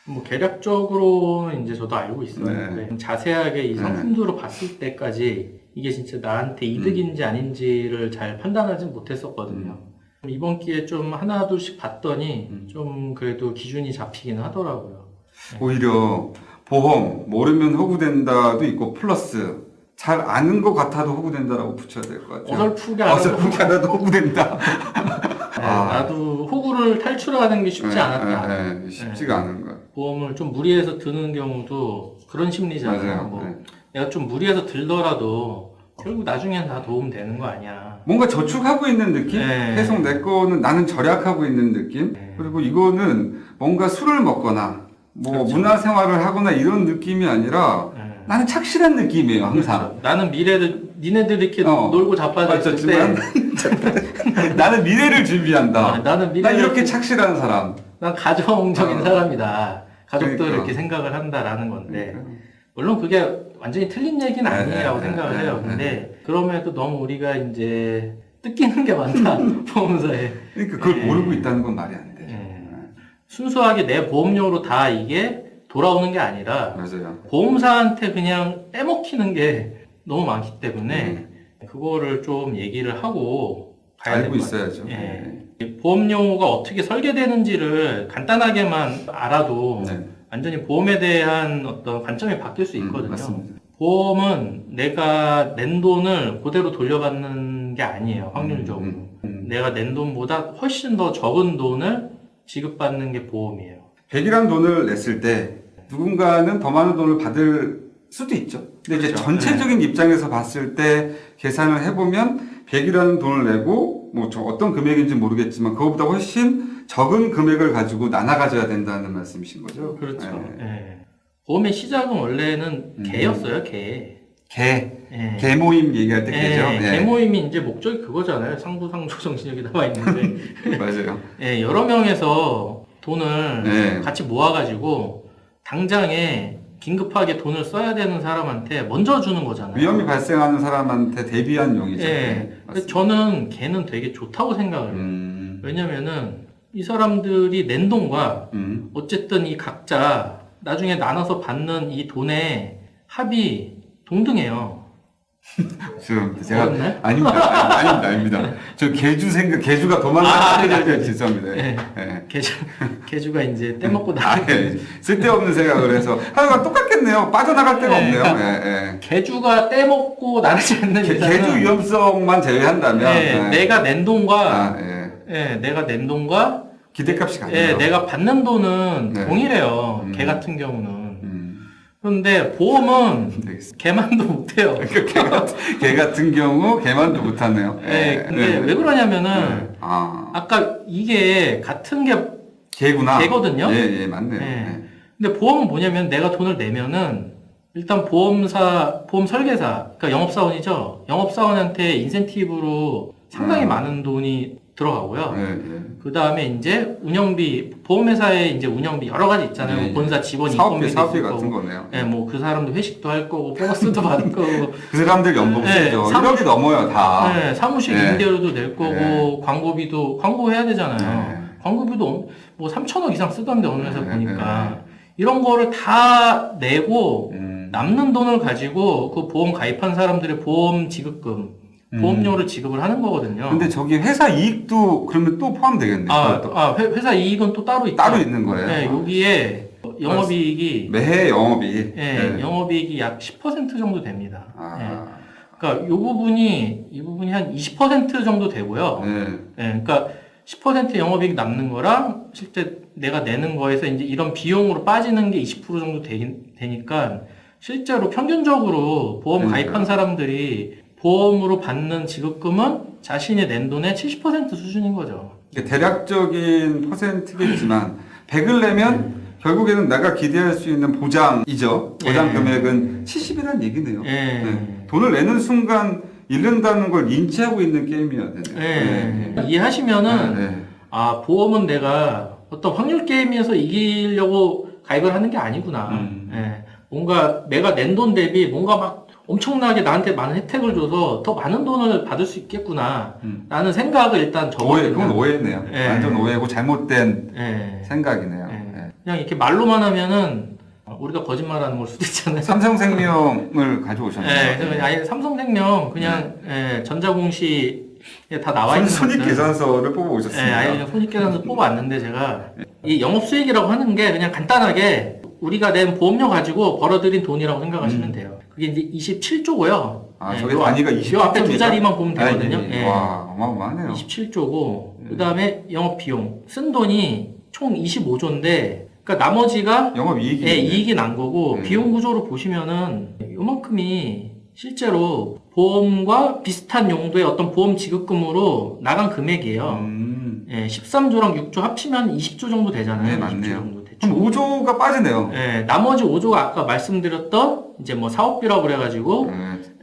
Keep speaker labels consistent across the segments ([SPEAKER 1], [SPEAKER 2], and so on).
[SPEAKER 1] 뭐 계략적으로는 이제 저도 알고 있어요.
[SPEAKER 2] 네.
[SPEAKER 1] 자세하게 이 상품주로 봤을 때까지 이게 진짜 나한테 이득인지 아닌지를 잘 판단하지 못했었거든요. 이번 기회에 좀 하나 둘씩 봤더니 좀 그래도 기준이 잡히기는 하더라고요.
[SPEAKER 2] 오히려 보험 모르면 호구된다도 있고 플러스 잘 아는 것 같아도 호구된다라고 붙여야 될 것 같아요.
[SPEAKER 1] 어설프게
[SPEAKER 2] 어설프게 알아도 호구된다.
[SPEAKER 1] 네, 나도 호구를 탈출하는 게 쉽지 않았다.
[SPEAKER 2] 쉽지가 않은 거야.
[SPEAKER 1] 보험을 좀 무리해서 드는 경우도 그런 심리잖아요.
[SPEAKER 2] 맞아요.
[SPEAKER 1] 뭐 내가 좀 무리해서 들더라도 결국 나중엔 다 도움 되는 거 아니야.
[SPEAKER 2] 뭔가 저축하고 있는 느낌? 계속 내 거는 나는 절약하고 있는 느낌? 그리고 이거는 뭔가 술을 먹거나 뭐
[SPEAKER 1] 그렇죠.
[SPEAKER 2] 문화생활을 하거나 이런 느낌이 아니라 나는 착실한 느낌이에요, 항상.
[SPEAKER 1] 그렇죠. 나는 미래를 니네들 이렇게 놀고 자빠졌을 때
[SPEAKER 2] 나는 미래를 준비한다.
[SPEAKER 1] 나는 미래를
[SPEAKER 2] 난 이렇게 착실한 사람.
[SPEAKER 1] 난 가정적인 사람이다. 가족들
[SPEAKER 2] 그러니까.
[SPEAKER 1] 이렇게 생각을 한다라는 건데 물론 그게 완전히 틀린 얘기는 아니라고 생각을 해요. 근데 그럼에도 너무 우리가 이제 뜯기는 게 많다. 보험사에.
[SPEAKER 2] 그러니까 그걸 모르고 있다는 건 말이 안 돼.
[SPEAKER 1] 순수하게 내 보험료로 다 이게 돌아오는 게 아니라
[SPEAKER 2] 맞아요.
[SPEAKER 1] 보험사한테 그냥 빼먹히는 게 너무 많기 때문에 그거를 좀 얘기를 하고 가야
[SPEAKER 2] 알고
[SPEAKER 1] 될 것
[SPEAKER 2] 있어야죠.
[SPEAKER 1] 같아요. 보험료가 어떻게 설계되는지를 간단하게만 알아도 완전히 보험에 대한 어떤 관점이 바뀔 수 있거든요.
[SPEAKER 2] 맞습니다.
[SPEAKER 1] 보험은 내가 낸 돈을 그대로 돌려받는 게 아니에요. 확률적으로. 내가 낸 돈보다 훨씬 더 적은 돈을 지급받는 게 보험이에요.
[SPEAKER 2] 100이라는 돈을 냈을 때 누군가는 더 많은 돈을 받을 수도 있죠. 근데 이제
[SPEAKER 1] 그렇죠.
[SPEAKER 2] 전체적인 입장에서 봤을 때 계산을 해보면 100이라는 돈을 내고 뭐 저 어떤 금액인지 모르겠지만 그거보다 훨씬 적은 금액을 가지고 나눠 가져야 된다는 말씀이신 거죠?
[SPEAKER 1] 그렇죠. 보험의 시작은 원래는 개였어요, 개.
[SPEAKER 2] 개 모임 얘기할 때 개죠.
[SPEAKER 1] 개 모임이 이제 목적이 그거잖아요. 상부상조 정신력이 나와 있는데.
[SPEAKER 2] 맞아요.
[SPEAKER 1] 여러 명에서 돈을 같이 모아가지고 당장에 긴급하게 돈을 써야 되는 사람한테 먼저 주는 거잖아요.
[SPEAKER 2] 위험이 발생하는 사람한테 대비한 용이죠.
[SPEAKER 1] 그래서 저는 걔는 되게 좋다고 생각을 해요. 왜냐면은 이 사람들이 낸 돈과 어쨌든 이 각자 나중에 나눠서 받는 이 돈의 합이 동등해요.
[SPEAKER 2] 제가
[SPEAKER 1] 어렵나요?
[SPEAKER 2] 아닙니다. 저 개주가 도망가는 게 죄송합니다.
[SPEAKER 1] 개주가 이제 떼먹고
[SPEAKER 2] 쓸데없는 생각을 해서 하여간 똑같겠네요. 빠져나갈 데가 없네요.
[SPEAKER 1] 개주가 떼먹고 나르지 않는 이상은
[SPEAKER 2] 개주 위험성만 제외한다면
[SPEAKER 1] 내가 낸 돈과
[SPEAKER 2] 기대값이 같네요.
[SPEAKER 1] 내가 받는 돈은 동일해요. 개 같은 경우는. 그런데 보험은 개만도 못해요.
[SPEAKER 2] 개 같은 경우 개만도 못하네요.
[SPEAKER 1] 근데 왜 그러냐면은 아까 이게 같은 게 개거든요.
[SPEAKER 2] 맞네요.
[SPEAKER 1] 근데 보험은 뭐냐면 내가 돈을 내면은 일단 보험 설계사, 그러니까 영업사원이죠. 영업사원한테 인센티브로 상당히 많은 돈이 들어가고요. 그 다음에 이제 운영비, 보험회사에 이제 운영비 여러 가지 있잖아요. 본사 직원 인건비도
[SPEAKER 2] 사업비
[SPEAKER 1] 있을
[SPEAKER 2] 같은
[SPEAKER 1] 거고.
[SPEAKER 2] 거네요.
[SPEAKER 1] 뭐 그 사람도 회식도 할 거고, 보너스도 받을 거고.
[SPEAKER 2] 그 사람들 연봉 쓰죠. 1억이 넘어요, 다.
[SPEAKER 1] 사무실 임대료도 낼 거고, 광고해야 되잖아요. 광고비도 뭐 3천억 이상 쓰던데 어느 회사 보니까. 이런 거를 다 내고, 남는 돈을 가지고 그 보험 가입한 사람들의 보험 지급금, 보험료를 지급을 하는 거거든요.
[SPEAKER 2] 근데 저기 회사 이익도 그러면 또 포함되겠네요.
[SPEAKER 1] 회사 이익은 또 따로 있죠.
[SPEAKER 2] 따로 있는 거예요.
[SPEAKER 1] 여기에 영업이익이
[SPEAKER 2] 매해 영업이익.
[SPEAKER 1] 영업이익이 약 10% 정도 됩니다. 그러니까 이 부분이 한 20% 정도 되고요. 그러니까 10% 영업이익 남는 거랑 실제 내가 내는 거에서 이제 이런 비용으로 빠지는 게 20% 정도 되니까 실제로 평균적으로 보험 가입한 사람들이 보험으로 받는 지급금은 자신이 낸 돈의 70% 수준인 거죠.
[SPEAKER 2] 대략적인 퍼센트겠지만 100을 내면 결국에는 내가 기대할 수 있는 보장이죠. 보장 금액은 70이라는 얘기네요. 돈을 내는 순간 잃는다는 걸 인지하고 있는 게임이어야 되네요.
[SPEAKER 1] 이해하시면은 보험은 내가 어떤 확률 게임에서 이기려고 가입을 하는 게 아니구나. 뭔가 내가 낸 돈 대비 뭔가 막 엄청나게 나한테 많은 혜택을 줘서 더 많은 돈을 받을 수 있겠구나 라는 생각을 일단
[SPEAKER 2] 그건 오해네요. 완전 오해고 잘못된 생각이네요.
[SPEAKER 1] 그냥 이렇게 말로만 하면은 우리가 거짓말하는 걸 수도 있잖아요.
[SPEAKER 2] 삼성생명을 가져오셨나요?
[SPEAKER 1] 네, 그래서 아예 삼성생명 그냥 예, 전자공시에 다 나와 있는
[SPEAKER 2] 손익계산서를 뽑아오셨습니다.
[SPEAKER 1] 네, 아예 그냥 손익계산서 뽑아왔는데 제가 이 영업수익이라고 하는 게 그냥 간단하게 우리가 낸 보험료 가지고 벌어들인 돈이라고 생각하시면 돼요. 그게 이제 27조고요.
[SPEAKER 2] 아, 저게 단위가 27조입니까?
[SPEAKER 1] 요 앞에 두 자리만 보면 되거든요.
[SPEAKER 2] 예. 와, 어마어마하네요.
[SPEAKER 1] 27조고, 그 다음에 영업비용. 쓴 돈이 총 25조인데, 그러니까 나머지가
[SPEAKER 2] 영업이익이
[SPEAKER 1] 예, 이익이 난 거고, 비용 구조로 보시면은 요만큼이 실제로 보험과 비슷한 용도의 어떤 보험 지급금으로 나간 금액이에요. 예, 13조랑 6조 합치면 20조 정도 되잖아요.
[SPEAKER 2] 네,
[SPEAKER 1] 20조
[SPEAKER 2] 맞네요.
[SPEAKER 1] 정도 대충.
[SPEAKER 2] 그럼 5조가 빠지네요.
[SPEAKER 1] 예, 나머지 5조가 아까 말씀드렸던 이제 뭐 사업비라고 그래가지고,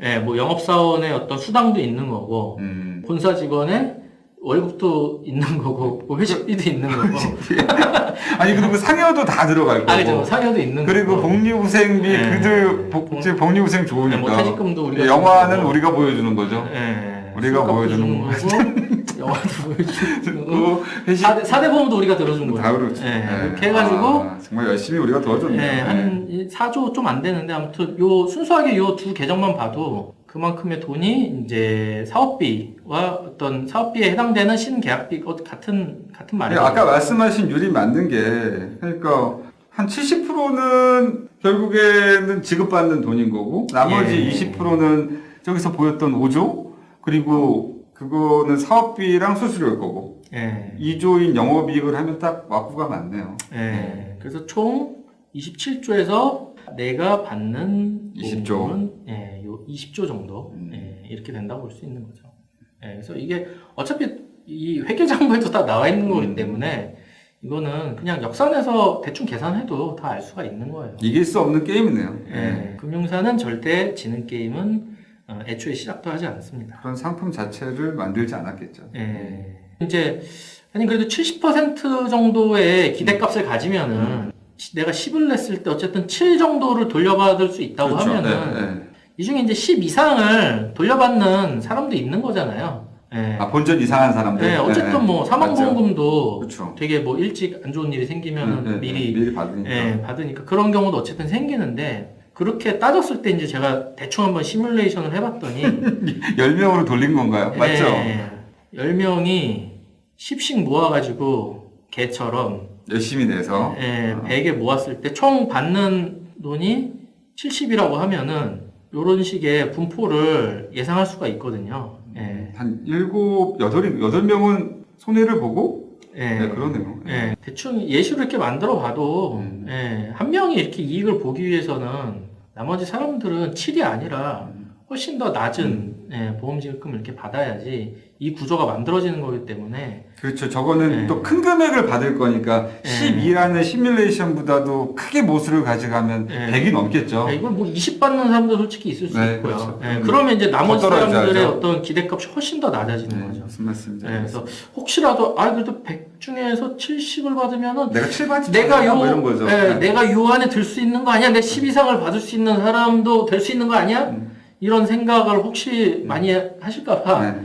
[SPEAKER 1] 예, 뭐 영업사원의 어떤 수당도 있는 거고, 본사 직원의 월급도 있는 거고, 뭐 회식비도 있는 거고.
[SPEAKER 2] 아니, 그리고 상여도 다 들어갈 거고.
[SPEAKER 1] 아, 그죠. 상여도 있는
[SPEAKER 2] 그리고
[SPEAKER 1] 거고.
[SPEAKER 2] 복리후생비,
[SPEAKER 1] 네.
[SPEAKER 2] 그들, 복리후생 좋으니까.
[SPEAKER 1] 네, 뭐 퇴직금도 우리가.
[SPEAKER 2] 영화는
[SPEAKER 1] 주고.
[SPEAKER 2] 우리가 보여주는 거죠.
[SPEAKER 1] 예.
[SPEAKER 2] 우리가 보여주는
[SPEAKER 1] 거고, 영화도 보여주는 거고.
[SPEAKER 2] 회식
[SPEAKER 1] 4대 보험도 우리가 들어준 거죠.
[SPEAKER 2] 다 그렇죠.
[SPEAKER 1] 예.
[SPEAKER 2] 네.
[SPEAKER 1] 이렇게 해가지고.
[SPEAKER 2] 아, 정말 열심히 우리가 도와줬네요.
[SPEAKER 1] 예, 한 4조 좀 안 되는데, 아무튼 요, 순수하게 요 두 계정만 봐도 그만큼의 돈이 이제 사업비와 어떤 사업비에 해당되는 신계약비 같은 말이에요.
[SPEAKER 2] 아까 말씀하신 율이 맞는 게, 그러니까 한 70%는 결국에는 지급받는 돈인 거고, 나머지 20%는 저기서 보였던 5조, 그리고 그거는 사업비랑 수수료일 거고, 2조인 영업이익을 하면 딱 와꾸가 맞네요.
[SPEAKER 1] 그래서 총 27조에서 내가 받는
[SPEAKER 2] 20조.
[SPEAKER 1] 부분은 요 20조 정도 이렇게 된다고 볼 수 있는 거죠. 그래서 이게 어차피 이 회계장부에도 다 나와 있는 거기 때문에 이거는 그냥 역산해서 대충 계산해도 다 알 수가 있는 거예요.
[SPEAKER 2] 이길 수 없는 게임이네요.
[SPEAKER 1] 금융사는 절대 지는 게임은 애초에 시작도 하지 않습니다.
[SPEAKER 2] 그런 상품 자체를 만들지 않았겠죠.
[SPEAKER 1] 이제 아니 그래도 70% 정도의 기대값을 가지면은 내가 10을 냈을 때 어쨌든 7 정도를 돌려받을 수 있다고
[SPEAKER 2] 그렇죠.
[SPEAKER 1] 하면은 이 중에 이제 10 이상을 돌려받는 사람도 있는 거잖아요.
[SPEAKER 2] 아, 본전 이상한 사람들.
[SPEAKER 1] 어쨌든 뭐 사망보험금도
[SPEAKER 2] 그렇죠.
[SPEAKER 1] 되게 뭐 일찍 안 좋은 일이 생기면 미리
[SPEAKER 2] 받으니까.
[SPEAKER 1] 받으니까 그런 경우도 어쨌든 생기는데 그렇게 따졌을 때 이제 제가 대충 한번 시뮬레이션을 해봤더니
[SPEAKER 2] 10명으로 돌린 건가요? 맞죠?
[SPEAKER 1] 10명이 10씩 모아가지고 개처럼
[SPEAKER 2] 열심히 내서
[SPEAKER 1] 100에 모았을 때 총 받는 돈이 70이라고 하면은 요런 식의 분포를 예상할 수가 있거든요.
[SPEAKER 2] 한 8명은 손해를 보고 그러네요.
[SPEAKER 1] 대충 예시로 이렇게 만들어 봐도 한 명이 이렇게 이익을 보기 위해서는 나머지 사람들은 7이 아니라 훨씬 더 낮은 보험 지급금을 이렇게 받아야지 이 구조가 만들어지는 거기 때문에
[SPEAKER 2] 그렇죠. 저거는 또 큰 금액을 받을 거니까 12라는 시뮬레이션보다도 크게 모수를 가져가면 100이 넘겠죠.
[SPEAKER 1] 이걸 뭐 20 받는 사람도 솔직히 있을 수 있고요.
[SPEAKER 2] 그렇죠.
[SPEAKER 1] 그러면 이제 나머지 사람들의
[SPEAKER 2] 떨어져야죠.
[SPEAKER 1] 어떤 기대값이 훨씬 더 낮아지는 거죠.
[SPEAKER 2] 무슨 말씀인지
[SPEAKER 1] 그래서 혹시라도 그래도 100 중에서 70을 받으면은
[SPEAKER 2] 내가 7 받지
[SPEAKER 1] 내가
[SPEAKER 2] 뭐 이런 거죠.
[SPEAKER 1] 내가 요 안에 들 수 있는 거 아니야? 내 10 이상을 받을 수 있는 사람도 될 수 있는 거 아니야? 이런 생각을 혹시 많이 하실까봐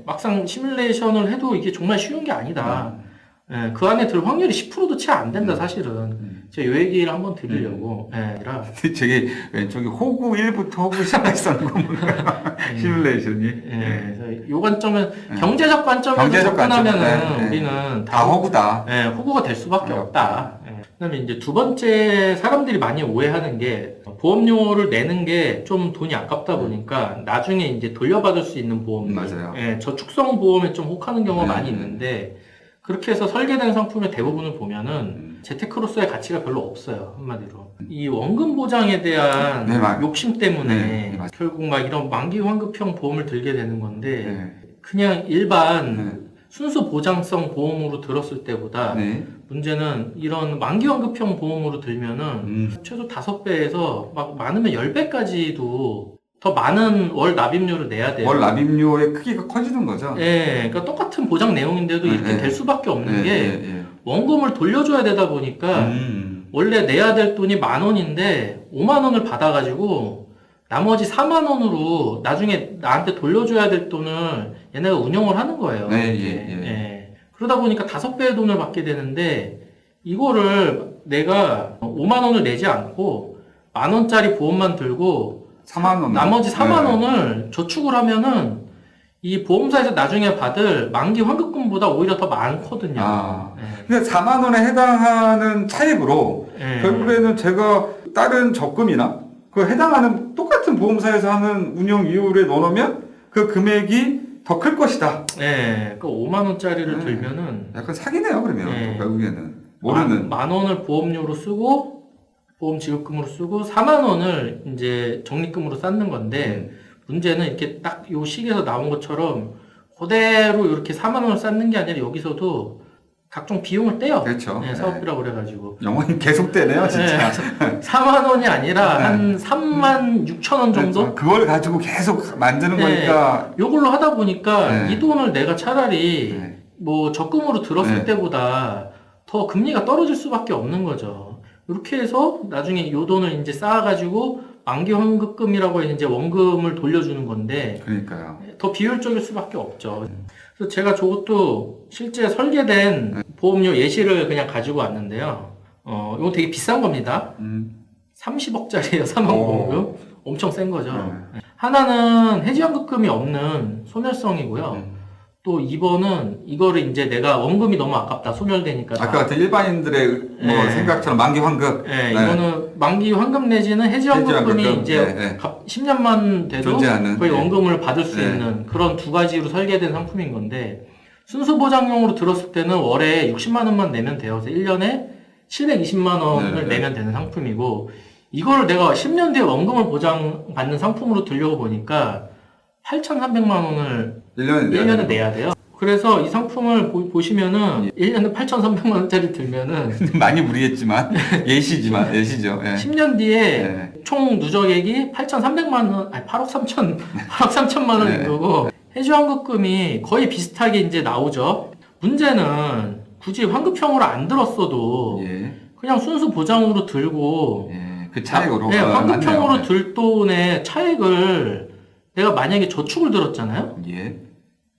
[SPEAKER 1] 막상 시뮬레이션을 해도 이게 정말 쉬운 게 아니다. 그 안에 들 확률이 10%도 채 안 된다 사실은. 제가 요 얘기를 한번 드리려고.
[SPEAKER 2] 저기 왼쪽에 호구 1부터 호구 10까지 써는 겁니다. 시뮬레이션이.
[SPEAKER 1] 그래서 요 관점은 경제적 관점에서 접근하면은 우리는
[SPEAKER 2] 다 호구다.
[SPEAKER 1] 호구가 될 수밖에 없다. 그다음에 이제 두 번째 사람들이 많이 오해하는 게 보험료를 내는 게 좀 돈이 아깝다 보니까 나중에 이제 돌려받을 수 있는 보험,
[SPEAKER 2] 맞아요.
[SPEAKER 1] 저축성 보험에 좀 혹하는 경우가 많이 있는데 그렇게 해서 설계된 상품의 대부분을 보면은 재테크로서의 가치가 별로 없어요. 한마디로 이 원금 보장에 대한 욕심 때문에 결국 막 이런 만기 환급형 보험을 들게 되는 건데 그냥 일반 순수 보장성 보험으로 들었을 때보다 문제는 이런 만기 환급형 보험으로 들면은 최소 5배에서 막 많으면 10배까지도 더 많은 월 납입료를 내야 돼요.
[SPEAKER 2] 월 납입료의 크기가 커지는 거죠?
[SPEAKER 1] 그러니까 똑같은 보장 내용인데도 이렇게 될 수밖에 없는 게 원금을 돌려줘야 되다 보니까 원래 내야 될 돈이 10,000원인데 50,000원을 받아가지고 나머지 40,000원으로 나중에 나한테 돌려줘야 될 돈을 얘네가 운영을 하는 거예요. 그러다 보니까 5배의 돈을 받게 되는데 이거를 내가 5만 원을 내지 않고 10,000원짜리 보험만 들고
[SPEAKER 2] 4만 원.
[SPEAKER 1] 나머지 4만 원을 저축을 하면은 이 보험사에서 나중에 받을 만기 환급금보다 오히려 더 많거든요.
[SPEAKER 2] 아. 근데 4만 원에 해당하는 차익으로 결국에는 제가 다른 적금이나 그 해당하는 똑같은 보험사에서 하는 운용 이율에 넣어놓으면 그 금액이 더 클 것이다.
[SPEAKER 1] 네, 그 5만 원짜리를 들면은
[SPEAKER 2] 약간 사기네요, 그러면. 결국에는. 모르는.
[SPEAKER 1] 만 원을 보험료로 쓰고 보험 지급금으로 쓰고 4만 원을 이제 적립금으로 쌓는 건데 문제는 이렇게 딱 요 식에서 나온 것처럼 그대로 이렇게 4만 원을 쌓는 게 아니라 여기서도 각종 비용을 떼요.
[SPEAKER 2] 그렇죠.
[SPEAKER 1] 네, 사업비라고 그래가지고.
[SPEAKER 2] 영원히 계속 떼네요, 진짜.
[SPEAKER 1] 4만 원이 아니라 한 3만 6천 원 정도?
[SPEAKER 2] 그렇죠. 그걸 가지고 계속 만드는 거니까.
[SPEAKER 1] 요걸로 하다 보니까 이 돈을 내가 차라리 뭐 적금으로 들었을 때보다 더 금리가 떨어질 수밖에 없는 거죠. 이렇게 해서 나중에 요 돈을 이제 쌓아가지고 만기 환급금이라고 해서 이제 원금을 돌려주는 건데.
[SPEAKER 2] 그러니까요.
[SPEAKER 1] 더 비효율적일 수밖에 없죠. 그래서 제가 저것도 실제 설계된 보험료 예시를 그냥 가지고 왔는데요. 이거 되게 비싼 겁니다. 30억짜리예요, 사망보험금. 엄청 센 거죠. 하나는 해지환급금이 없는 소멸성이고요. 또 2번은 이거를 이제 내가 원금이 너무 아깝다, 소멸되니까.
[SPEAKER 2] 아까 같은 일반인들의 뭐 생각처럼 만기 환급.
[SPEAKER 1] 이거는 만기 환급 내지는 해지환급금이 이제 10년만 돼도
[SPEAKER 2] 존재하는,
[SPEAKER 1] 거의 원금을 받을 수 있는 그런 두 가지로 설계된 상품인 건데, 순수 보장용으로 들었을 때는 월에 60만 원만 내면 돼요. 그래서 1년에 720만 원을 내면 되는 상품이고, 이거를 내가 10년 뒤에 원금을 보장받는 상품으로 들려고 보니까 8,300만 원을 1년에 내야 돼요. 그래서 이 상품을 보시면은 1년에 8,300만 원짜리 들면은
[SPEAKER 2] 많이 무리했지만 예시죠.
[SPEAKER 1] 10년 뒤에 총 누적액이 8,300만 원, 아니 8억 3천만 원인 거고 해지환급금이 거의 비슷하게 이제 나오죠. 문제는 굳이 환급형으로 안 들었어도 그냥 순수 보장으로 들고
[SPEAKER 2] 그 차액으로
[SPEAKER 1] 환급형으로 들 돈의 차액을 내가 만약에 저축을 들었잖아요.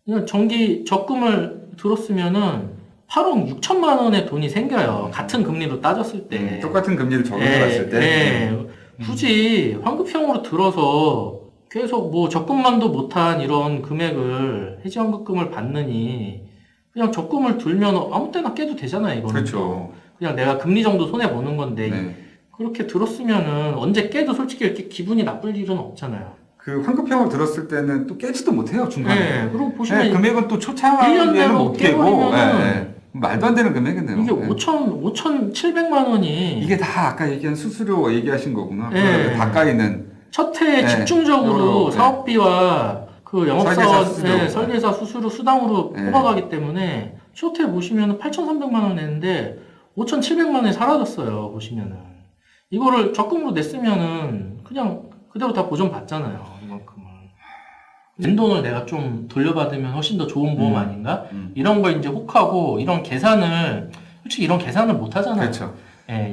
[SPEAKER 1] 그냥 정기 적금을 들었으면은 8억 6천만 원의 돈이 생겨요. 같은 금리로 따졌을 때.
[SPEAKER 2] 똑같은 금리를 적용해봤을 때.
[SPEAKER 1] 굳이 환급형으로 들어서 계속 뭐 적금만도 못한 이런 금액을 해지환급금을 받느니 그냥 적금을 들면 아무 때나 깨도 되잖아요. 이거는.
[SPEAKER 2] 그렇죠.
[SPEAKER 1] 그냥 내가 금리 정도 손해 보는 건데 그렇게 들었으면은 언제 깨도 솔직히 이렇게 기분이 나쁠 일은 없잖아요.
[SPEAKER 2] 그 환급형을 들었을 때는 또 깨지도 못해요, 중간에.
[SPEAKER 1] 그리고 보시면
[SPEAKER 2] 금액은 또 초창기에는 못 깨고 말도 안 되는 금액인데요.
[SPEAKER 1] 이게 5,700만 원이
[SPEAKER 2] 이게 다 아까 얘기한 수수료 얘기하신 거구나. 다 까이는
[SPEAKER 1] 첫 해에 집중적으로 사업비와 그 영업사원 설계사 수수료 수당으로 뽑아가기 때문에 첫 해에 보시면 8,300만 원 냈는데 5,700만 원이 사라졌어요. 보시면은 이거를 적금으로 냈으면은 그냥 그대로 다 보전 받잖아요. 이만큼은. 낸 돈을 내가 좀 돌려받으면 훨씬 더 좋은 보험 아닌가? 이런 거 이제 혹하고 이런 계산을 솔직히 이런 계산을 못 하잖아요.
[SPEAKER 2] 그렇죠.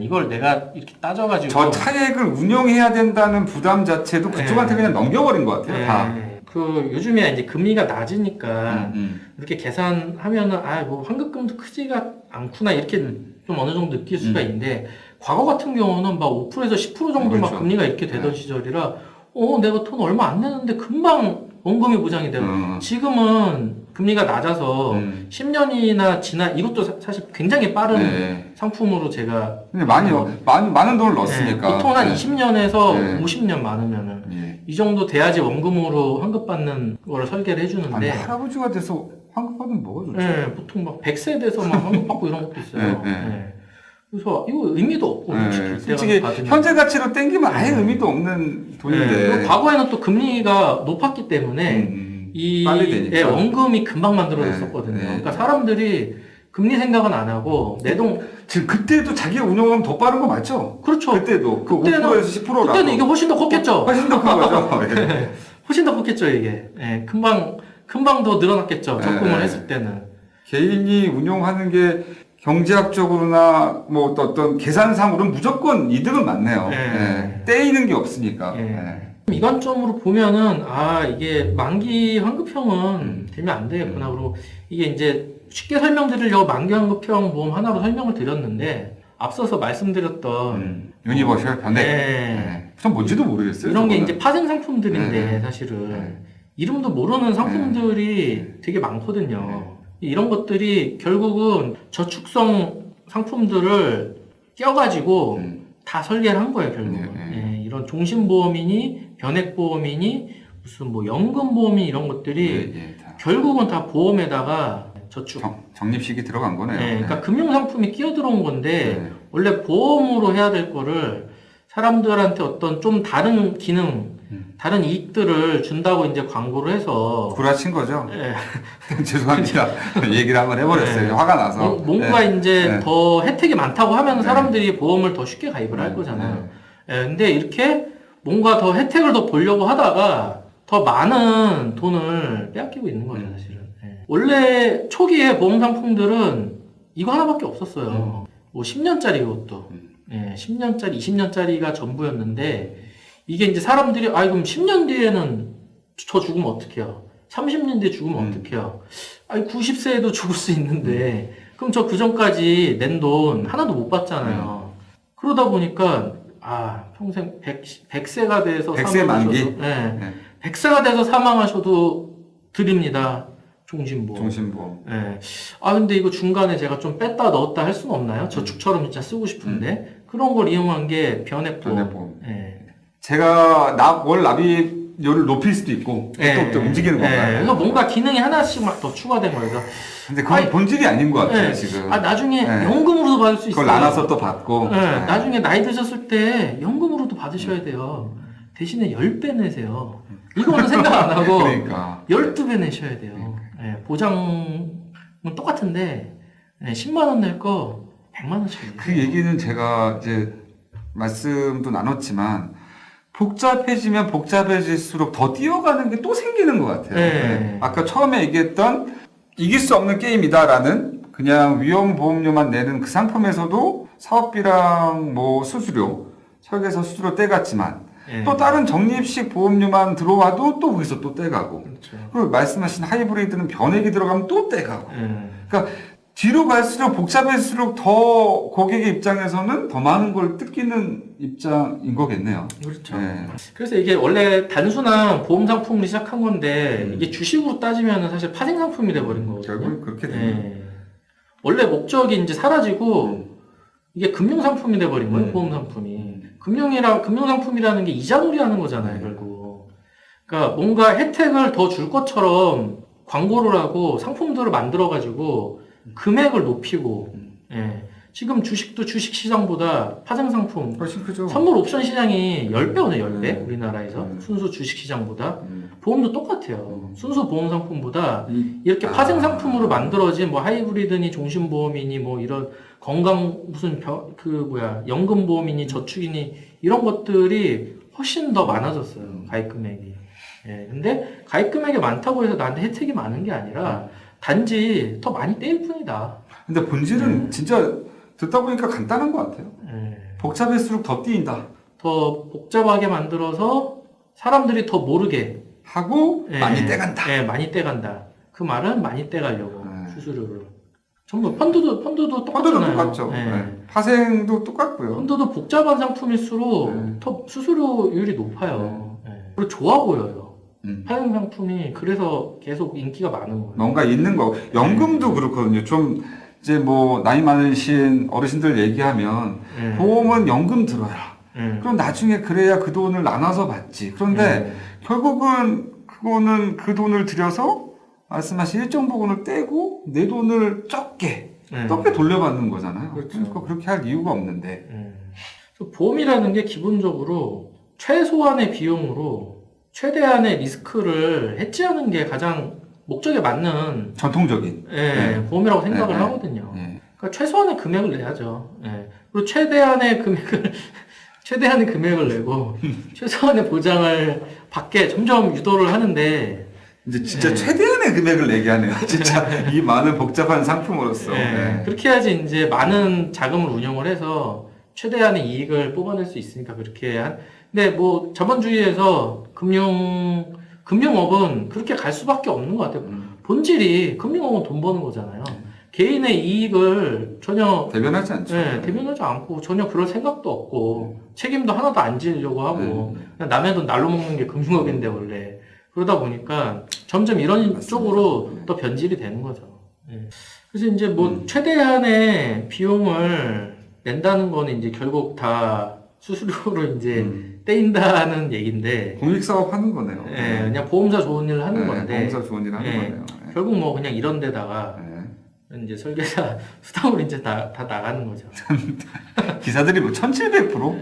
[SPEAKER 1] 이걸 내가 이렇게 따져가지고
[SPEAKER 2] 저 차액을 운용해야 된다는 부담 자체도 그쪽한테 그냥 넘겨버린 것 같아요. 다.
[SPEAKER 1] 그 요즘에 이제 금리가 낮으니까 이렇게 계산하면은 뭐 환급금도 크지가 않구나 이렇게 좀 어느 정도 느낄 수가 있는데 과거 같은 경우는 막 5%에서 10% 정도 막 금리가 이렇게 되던 시절이라 내가 돈 얼마 안 내는데 금방 원금이 보장이 되고 지금은 금리가 낮아서 10년이나 지나 이것도 사실 굉장히 빠른 상품으로 제가
[SPEAKER 2] 많은 돈을 넣었으니까
[SPEAKER 1] 보통 한 20년에서 50년 많으면은 이 정도 돼야지 원금으로 환급받는 거를 설계를 해주는데
[SPEAKER 2] 할아버지가 돼서 환급받으면 뭐가 좋죠?
[SPEAKER 1] 보통 막 100세 돼서 막 환급받고 이런 것도 있어요. 그래서 이거 의미도 없고
[SPEAKER 2] 솔직히 현재 가치로 땡기면 아예 의미도 없는 돈인데
[SPEAKER 1] 과거에는 또 금리가 높았기 때문에 이 원금이 금방 만들어졌었거든요. 그러니까 사람들이 금리 생각은 안 하고
[SPEAKER 2] 지금 그때도 자기가 운영하면 더 빠른 거 맞죠?
[SPEAKER 1] 그렇죠.
[SPEAKER 2] 그때도 그 5%에서 10%라고
[SPEAKER 1] 그때는 이게 훨씬 더 컸겠죠.
[SPEAKER 2] 훨씬 더 큰 거죠.
[SPEAKER 1] 훨씬 더 컸겠죠 이게. 금방 더 늘어났겠죠. 적금을 했을 때는.
[SPEAKER 2] 개인이 운용하는 게 경제학적으로나 뭐 어떤 계산상으로는 무조건 이득은 많네요. 떼이는 게 없으니까.
[SPEAKER 1] 이 관점으로 보면은 이게 만기 환급형은 되면 안 되겠구나. 그리고 이게 이제 쉽게 설명드리려고 만기환급형 보험 하나로 설명을 드렸는데 앞서서 말씀드렸던
[SPEAKER 2] 유니버셜 변액. 전 뭔지도 모르겠어요.
[SPEAKER 1] 이런 게
[SPEAKER 2] 저거는.
[SPEAKER 1] 이제 파생 상품들인데 사실은 이름도 모르는 상품들이 되게 많거든요. 이런 것들이 결국은 저축성 상품들을 껴가지고 다 설계를 한 거예요, 결국은. 이런 종신보험이니 변액보험이니 무슨 뭐 연금보험이 이런 것들이 결국은 다 보험에다가 저축.
[SPEAKER 2] 적립식이 들어간 거네요.
[SPEAKER 1] 그러니까 금융상품이 끼어 들어온 건데 원래 보험으로 해야 될 거를 사람들한테 어떤 좀 다른 기능, 다른 이익들을 준다고 이제 광고를 해서
[SPEAKER 2] 구라친 거죠. 죄송합니다. 얘기를 한번 해버렸어요. 화가 나서.
[SPEAKER 1] 뭔가 이제 더 혜택이 많다고 하면 사람들이 보험을 더 쉽게 가입을 할 거잖아요. 근데 이렇게 뭔가 더 혜택을 더 보려고 하다가 더 많은 돈을 빼앗기고 있는 거죠, 사실은. 원래 초기에 보험 상품들은 이거 하나밖에 없었어요. 뭐 10년짜리 그것도. 10년짜리, 20년짜리가 전부였는데 이게 이제 사람들이 그럼 10년 뒤에는 저 죽으면 어떡해요? 30년 뒤에 죽으면 어떡해요? 90세에도 죽을 수 있는데 그럼 저 그전까지 낸 돈 하나도 못 받잖아요. 그러다 보니까 평생 100세가 돼서
[SPEAKER 2] 100세 만기?
[SPEAKER 1] 100세가 돼서 사망하셔도 드립니다. 종신보험. 근데 이거 중간에 제가 좀 뺐다 넣었다 할 수는 없나요? 저축처럼 진짜 쓰고 싶은데. 그런 걸 이용한 게 변액보험.
[SPEAKER 2] 제가 월 납입료를 높일 수도 있고, 또 움직이는 건가요?
[SPEAKER 1] 그래서 뭔가 기능이 하나씩 막 더 추가된 거예요.
[SPEAKER 2] 근데 그건 본질이 아닌 것 같아요, 지금.
[SPEAKER 1] 나중에 연금으로도 받을 수 있어요.
[SPEAKER 2] 그걸 나눠서 또 받고.
[SPEAKER 1] 나중에 나이 드셨을 때 연금으로도 받으셔야 돼요. 대신에 10배 내세요. 이거는 생각 안 하고
[SPEAKER 2] 그러니까.
[SPEAKER 1] 12배 내셔야 돼요. 보장은 똑같은데 10만 원 낼 거 100만 원짜리.
[SPEAKER 2] 그 얘기는 제가 이제 말씀도 나눴지만 복잡해지면 복잡해질수록 더 뛰어가는 게 또 생기는 것 같아요. 아까 처음에 얘기했던 이길 수 없는 게임이다라는 그냥 위험보험료만 내는 그 상품에서도 사업비랑 뭐 수수료, 설계사 수수료 떼갔지만 또 다른 적립식 보험료만 들어와도 또 거기서 또 떼가고.
[SPEAKER 1] 그렇죠.
[SPEAKER 2] 그리고 말씀하신 하이브리드는 변액이 들어가면 또 떼가고. 그러니까 뒤로 갈수록 복잡할수록 더 고객의 입장에서는 더 많은 걸 뜯기는 입장인 거겠네요.
[SPEAKER 1] 그렇죠. 그래서 이게 원래 단순한 보험 상품으로 시작한 건데 이게 주식으로 따지면 사실 파생 상품이 돼버린 거거든요.
[SPEAKER 2] 결국 그렇게 됩니다.
[SPEAKER 1] 원래 목적이 이제 사라지고 이게 금융 상품이 돼버린 거예요. 보험 상품이. 금융 상품이라는 게 이자놀이 하는 거잖아요, 결국. 그러니까 뭔가 혜택을 더 줄 것처럼 광고를 하고 상품들을 만들어가지고 금액을 높이고, 지금 주식도 주식 시장보다 파생 상품,
[SPEAKER 2] 훨씬 크죠.
[SPEAKER 1] 선물 옵션 시장이 10배거든요, 10배. 우리나라에서. 순수 주식 시장보다. 보험도 똑같아요. 순수 보험 상품보다 이렇게 파생 상품으로 만들어진 뭐 하이브리드니 종신보험이니 뭐 이런 건강 무슨 연금보험이니 저축이니 이런 것들이 훨씬 더 많아졌어요. 가입 금액이. 근데 가입 금액이 많다고 해서 나한테 혜택이 많은 게 아니라 단지 더 많이 떼일 뿐이다.
[SPEAKER 2] 근데 본질은 진짜 듣다 보니까 간단한 것 같아요. 복잡할수록 더 띄인다.
[SPEAKER 1] 더 복잡하게 만들어서 사람들이 더 모르게
[SPEAKER 2] 하고 많이 떼간다.
[SPEAKER 1] 많이 떼간다. 그 말은 많이 떼가려고 수수료를. 전부 펀드도 똑같잖아요.
[SPEAKER 2] 펀드도 똑같죠. 파생도 똑같고요.
[SPEAKER 1] 펀드도 복잡한 상품일수록 더 수수료율이 높아요. 그리고 좋아 보여요. 파생 상품이 그래서 계속 인기가 많은 거예요.
[SPEAKER 2] 뭔가 있는 거. 연금도 그렇거든요. 좀 이제 뭐 나이 많으신 어르신들 얘기하면 보험은 연금 들어라. 그럼 나중에 그래야 그 돈을 나눠서 받지. 그런데 결국은 그거는 그 돈을 들여서 말씀하신 일정 부분을 떼고 내 돈을 적게 돌려받는 거잖아요.
[SPEAKER 1] 그렇죠.
[SPEAKER 2] 그러니까 그렇게 할 이유가 없는데.
[SPEAKER 1] 보험이라는 게 기본적으로 최소한의 비용으로 최대한의 리스크를 해지하는 게 가장 목적에 맞는
[SPEAKER 2] 전통적인
[SPEAKER 1] 보험이라고 생각을 하거든요. 그러니까 최소한의 금액을 내야죠. 그리고 최대한의 금액을 내고 최소한의 보장을 받게 점점 유도를 하는데
[SPEAKER 2] 이제 진짜 최대한의 금액을 내게 하네요. 진짜 이 많은 복잡한 상품으로서.
[SPEAKER 1] 그렇게 해야지 이제 많은 자금을 운용을 해서 최대한의 이익을 뽑아낼 수 있으니까 그렇게 근데 뭐 자본주의에서 금융업은 그렇게 갈 수밖에 없는 것 같아요. 본질이 금융업은 돈 버는 거잖아요. 개인의 이익을 전혀
[SPEAKER 2] 대변하지 않죠.
[SPEAKER 1] 대변하지 않고 전혀 그럴 생각도 없고 책임도 하나도 안 지려고 하고 그냥 남의 돈 날로 먹는 게 금융업인데 원래 그러다 보니까 점점 이런 맞습니다. 쪽으로 또 변질이 되는 거죠. 그래서 이제 뭐 최대한의 비용을 낸다는 거는 이제 결국 다 수수료로 이제 떼인다는 얘기인데
[SPEAKER 2] 공익사업 하는 거네요.
[SPEAKER 1] 그냥 보험사 좋은 일 하는 건데
[SPEAKER 2] 보험사 좋은 일 하는 거네요.
[SPEAKER 1] 결국 뭐 그냥 이런 데다가 이제 설계사 수당으로 이제 다 나가는 거죠.
[SPEAKER 2] 기사들이 뭐 1700%?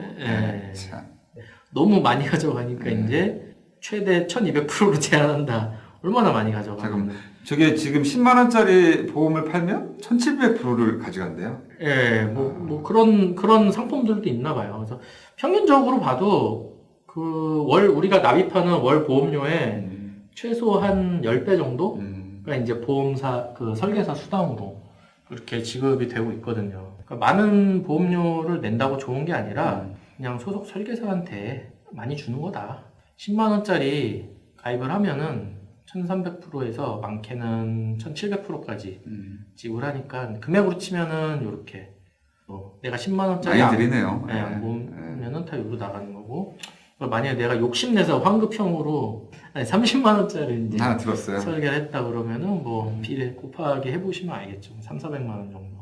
[SPEAKER 1] 너무 많이 가져가니까 이제 최대 1200%로 제한한다. 얼마나 많이 가져가는데.
[SPEAKER 2] 저게 지금 10만 원짜리 보험을 팔면 1700%를 가져간대요.
[SPEAKER 1] 뭐 그런 상품들도 있나 봐요. 그래서 평균적으로 봐도 그 우리가 납입하는 월 보험료의 최소 한 10배 정도가 이제 보험사 그 설계사 수당으로 그렇게 지급이 되고 있거든요. 그러니까 많은 보험료를 낸다고 좋은 게 아니라 그냥 소속 설계사한테 많이 주는 거다. 10만 원짜리 가입을 하면은 1300%에서 많게는 1700%까지 지불하니까 금액으로 치면은 요렇게 내가 10만 원짜리
[SPEAKER 2] 많이 드리네요.
[SPEAKER 1] 안 보면은 다 요로 나가는 거고 만약에 내가 욕심내서 환급형으로 30만 원짜리 이제
[SPEAKER 2] 들었어요.
[SPEAKER 1] 설계를 했다 그러면은 뭐 비례 곱하기 해보시면 알겠죠. 3,400만 원 정도.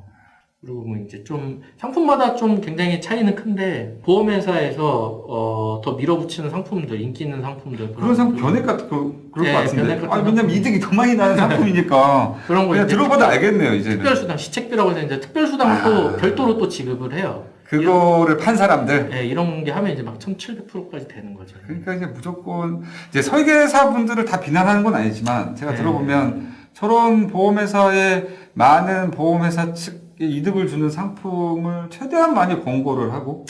[SPEAKER 1] 그리고 뭐 이제 좀 상품마다 좀 굉장히 차이는 큰데 보험회사에서 더 밀어붙이는 상품들, 인기 있는 상품들
[SPEAKER 2] 그런 상품 변액 같은 그럴 것 같은데. 왜냐면 이득이 더 많이 나는 상품이니까
[SPEAKER 1] 그런 거
[SPEAKER 2] 그냥 들어봐도 알겠네요. 이제
[SPEAKER 1] 특별수당, 시책비라고 해서 이제 특별수당을 또 별도로 또 지급을 해요.
[SPEAKER 2] 그거를 판 사람들.
[SPEAKER 1] 이런 게 하면 이제 막 1700%까지 되는 거죠.
[SPEAKER 2] 그러니까 이제 무조건 이제 설계사 분들을 다 비난하는 건 아니지만 제가 들어보면 저런 보험회사의 많은 보험회사 측 이득을 주는 상품을 최대한 많이 권고를 하고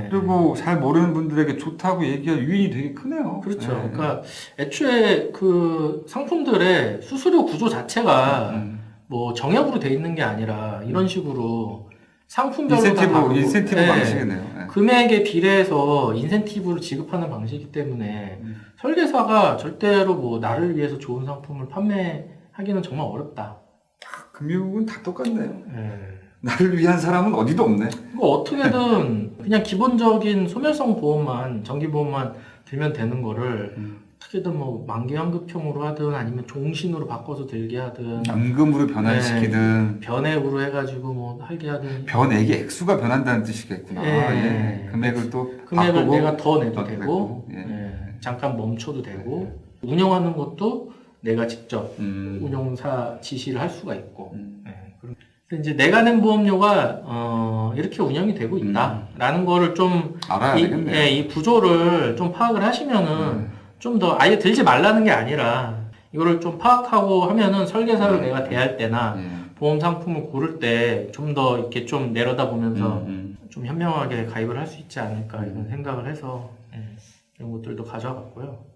[SPEAKER 2] 그리고 잘 모르는 분들에게 좋다고 얘기할 유인이 되게 크네요.
[SPEAKER 1] 그렇죠. 그러니까 애초에 그 상품들의 수수료 구조 자체가 뭐 정액으로 돼 있는 게 아니라 이런 식으로 상품별로
[SPEAKER 2] 인센티브 방식이네요.
[SPEAKER 1] 금액에 비례해서 인센티브를 지급하는 방식이기 때문에 설계사가 절대로 뭐 나를 위해서 좋은 상품을 판매하기는 정말 어렵다.
[SPEAKER 2] 금융은 다 똑같네요. 나를 위한 사람은 어디도 없네.
[SPEAKER 1] 뭐 어떻게든 그냥 기본적인 소멸성 보험만, 정기보험만 들면 되는 거를 어떻게든 뭐 만기 환급형으로 하든 아니면 종신으로 바꿔서 들게 하든
[SPEAKER 2] 연금으로 변환시키든
[SPEAKER 1] 변액으로 해가지고 뭐 하게 하든
[SPEAKER 2] 변액이 액수가 변한다는 뜻이겠구나. 금액을 또
[SPEAKER 1] 금액을
[SPEAKER 2] 바꾸고
[SPEAKER 1] 내가 더 내도 되고 잠깐 멈춰도 되고 운영하는 것도 내가 직접 운용사 지시를 할 수가 있고 그래서 이제 내가 낸 보험료가 이렇게 운영이 되고 있다라는 거를 좀
[SPEAKER 2] 알아야 되겠네요.
[SPEAKER 1] 이 구조를 좀 파악을 하시면은 좀 더 아예 들지 말라는 게 아니라 이거를 좀 파악하고 하면은 설계사를 내가 대할 때나 보험 상품을 고를 때 좀 더 이렇게 좀 내려다 보면서 좀 현명하게 가입을 할 수 있지 않을까 이런 생각을 해서 이런 것들도 가져와 봤고요.